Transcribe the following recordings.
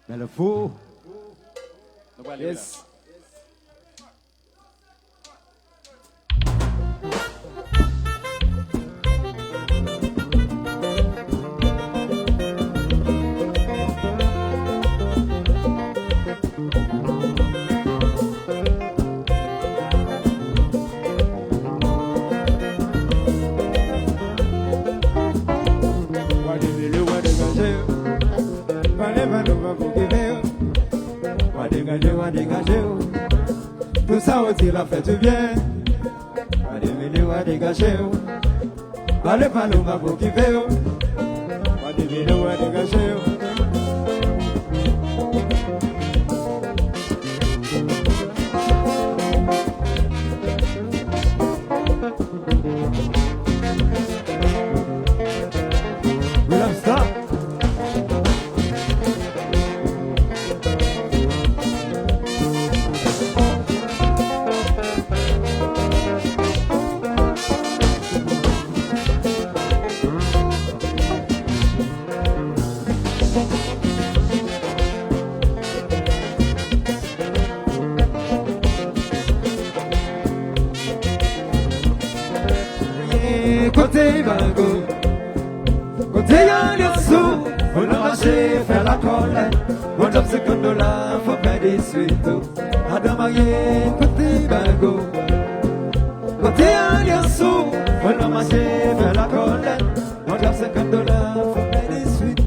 Mais le fou. Yes. Tout ça aussi la fait du bien. Wa dégager. Allez pas nous va vous qui veut. Wa dégager. Côté bago, côté Yaliassou, on a marché faire la colle. On job $50, faut pas des suites. Adamaye, côté bago, côté Yaliassou, on a marché faire la colle. On job $50, faut pas des suites.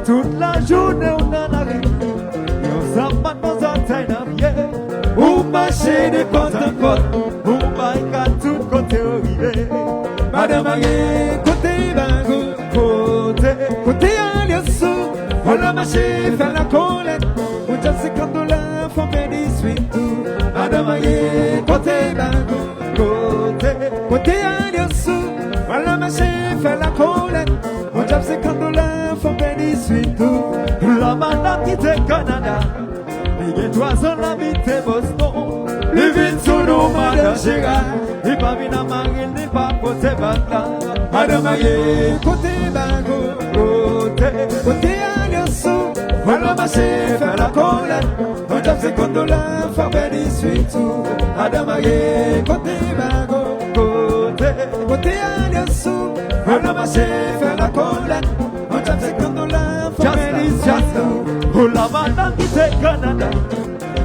Toute la journée on en arrive, on s'en bat dans un train à pied. On marche de porte en porte, on va à tout côté arrivé. Madame Agué, côté bago, côté Aliassou, on a marché faire la collecte, on a $50, faut faire des suites. Madame Agué, côté bago, côté Aliassou, on a marché faire la collecte, on a $50, faut faire des suites. La madame qui était Canada, il y a 3 ans l'habité Boston, le vide sous nos Madan Gérard. Il va venir à Marie, il va porter Madan. Madame Agué, côté bago, côté Aliassou, on a marché faire la collecte, on a $50, faut faire des suites. Madame Agué, côté bago, côté Aliassou, on a marché faire la collecte, on a $50, faut faire des suites. Oh la madame qui était Canada,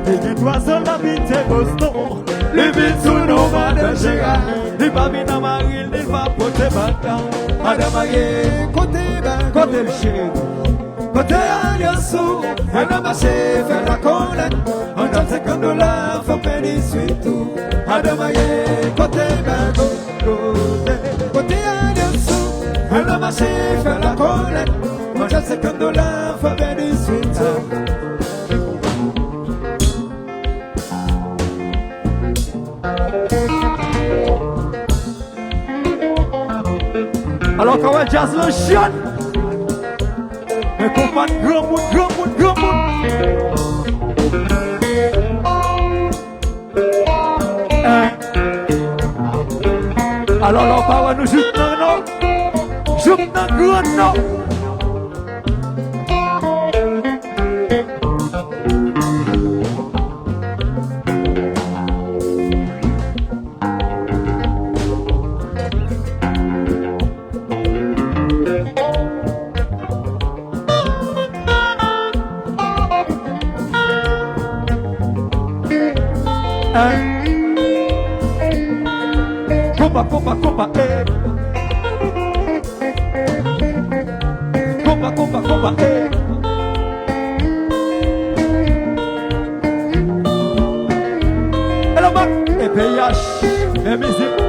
il y a 3 ans l'habité Boston. Le vide sous nos Madan Gérard, il va venir à Marie, il va porter Madan. Madame Agué, côté bago, côté le chien, côté Aliassou, on a marché faire la collecte, on a $50, faut faire des suites. Madame Agué, côté bago, côté Aliassou, on a marché faire la collecte, on a $50, faut faire des suites. Alors quand on jazz le chien, mais qu'on va grand monde. Alors là, on va nous jouer dans grand non. Compa, Elle a marqué et PH, et musique.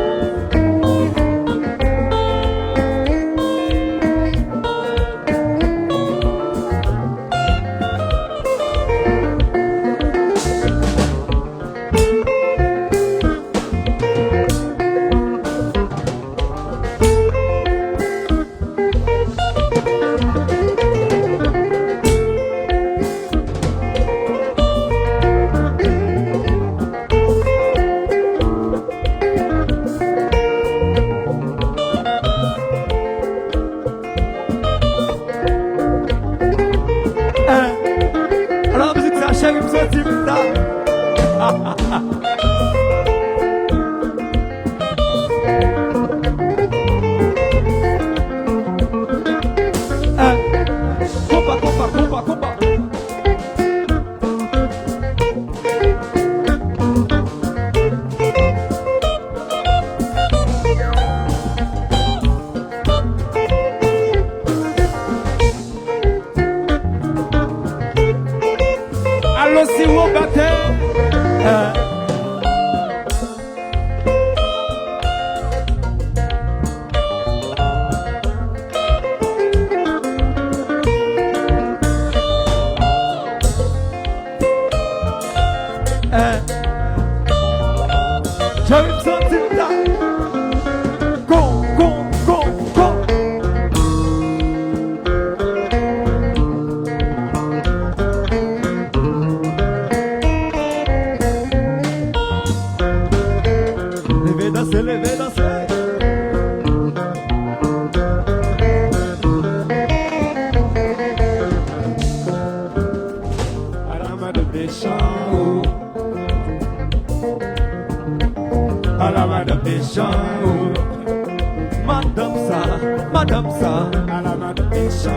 Madame ça, à la madame méchant.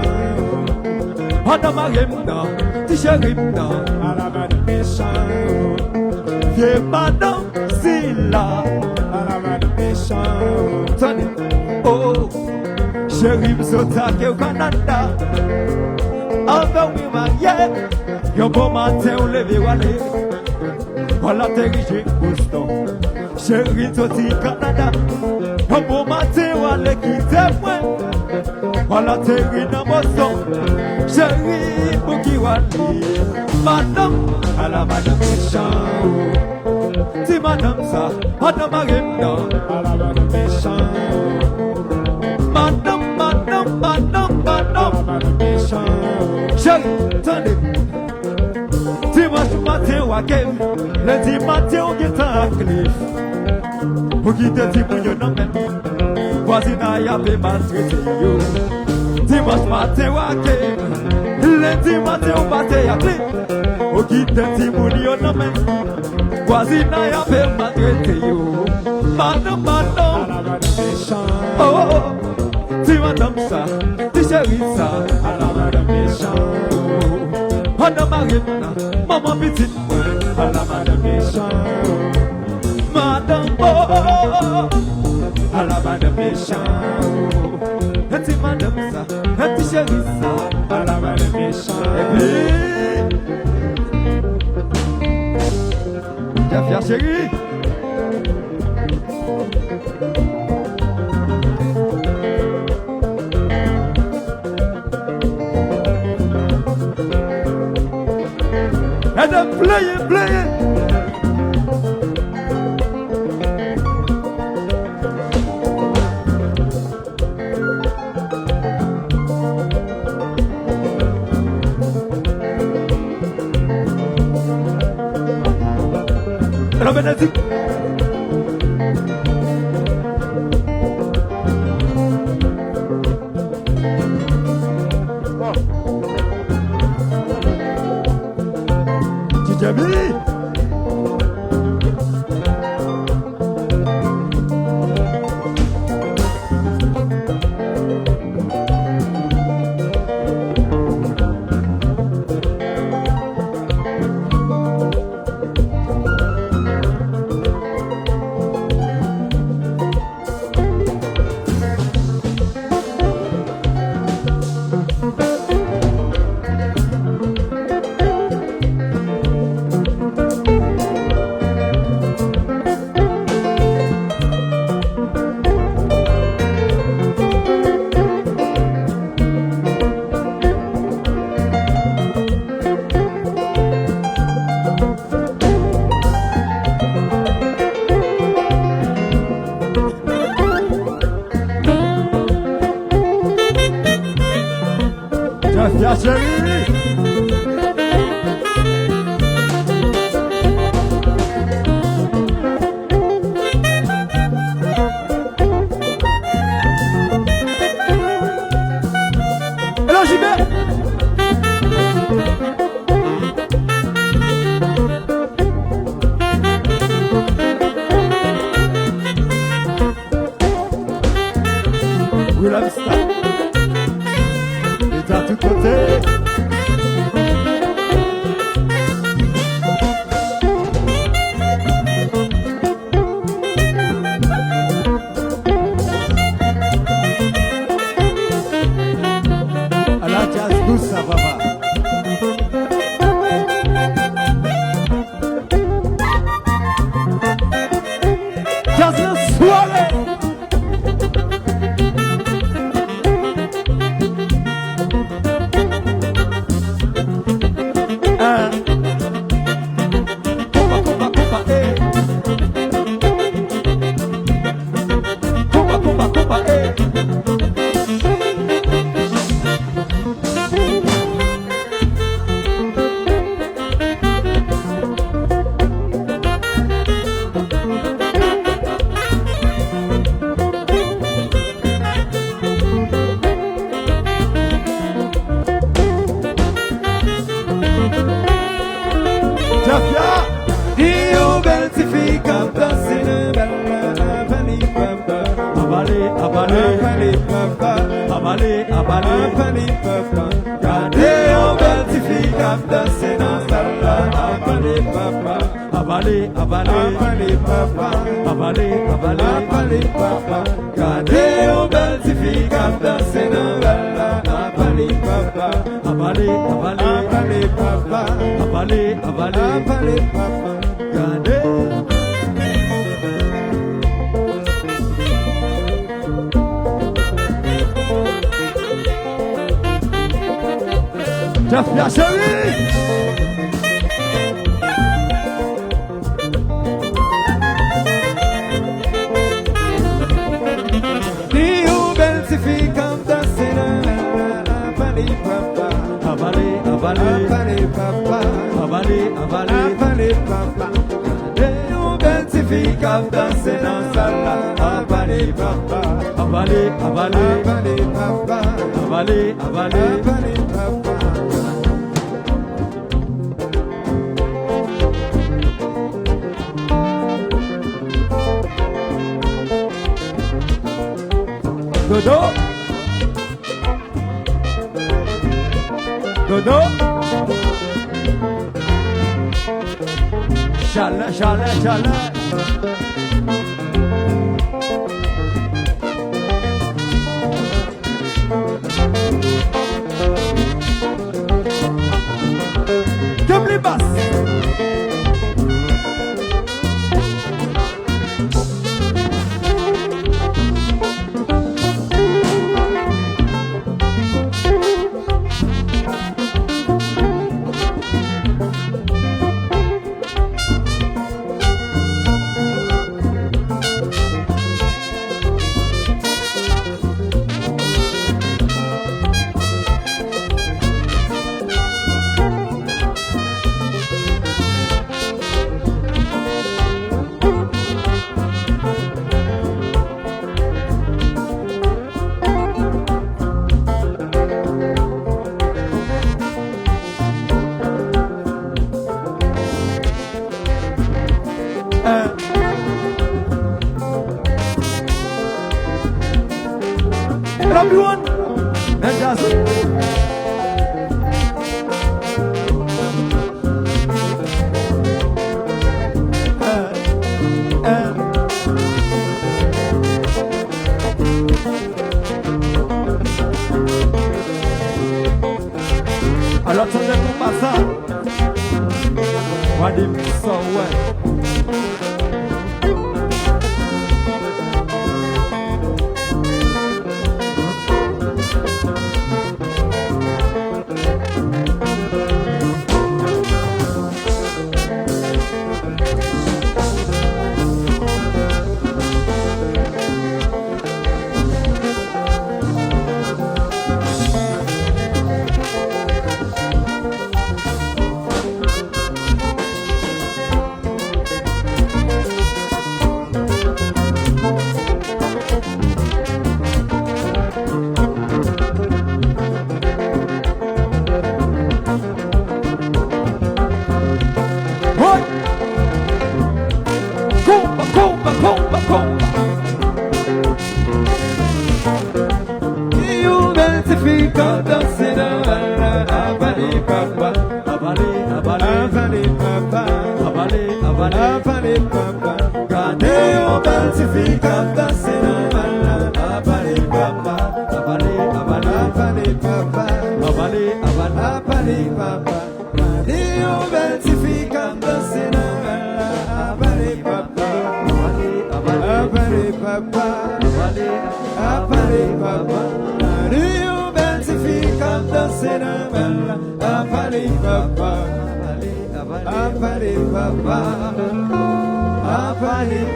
Madame Arimna, Ticherimna, à la madame méchant. Vieux madame Silla, à la madame méchant. Tenez, oh, chérie m'sotake au Canada. Avec oui marié, yon bon matin on lève walé. Voilà t'es Boston, chérie t'oti Canada. Un bon matin, on va quitter moi. Voilà, t'es dans mon son. Chérie, pour qui va dire madame, à la madame méchant. C'est madame ça, madame Arimna, à la madame méchant. Madame, madame, madame, madame méchant. Chérie, tenez. Dimanche matin, on va quitter. Lundi matin, on quitte à Cliff. Pour quitter ti moun yo nan men voisinage y a fait maltraiter yo. Dimanche matin wake, lundi matin on passe y a clé. Pour quitter ti moun yo nan men voisinage y a fait maltraiter yo. Madame, madame, oh, oh, oh, ti madame ça, ti chérie ça, à la madame méchant. Madame Arimna, maman petite, à la madame méchant. Madame, oh, oh, oh, oh, à la madame méchant. Et ti madame ça, et ti chérie ça, à la madame méchant. Et puis, t'as fait chérie. Et de player. La Bénédicte. Tijami.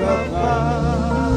Papa,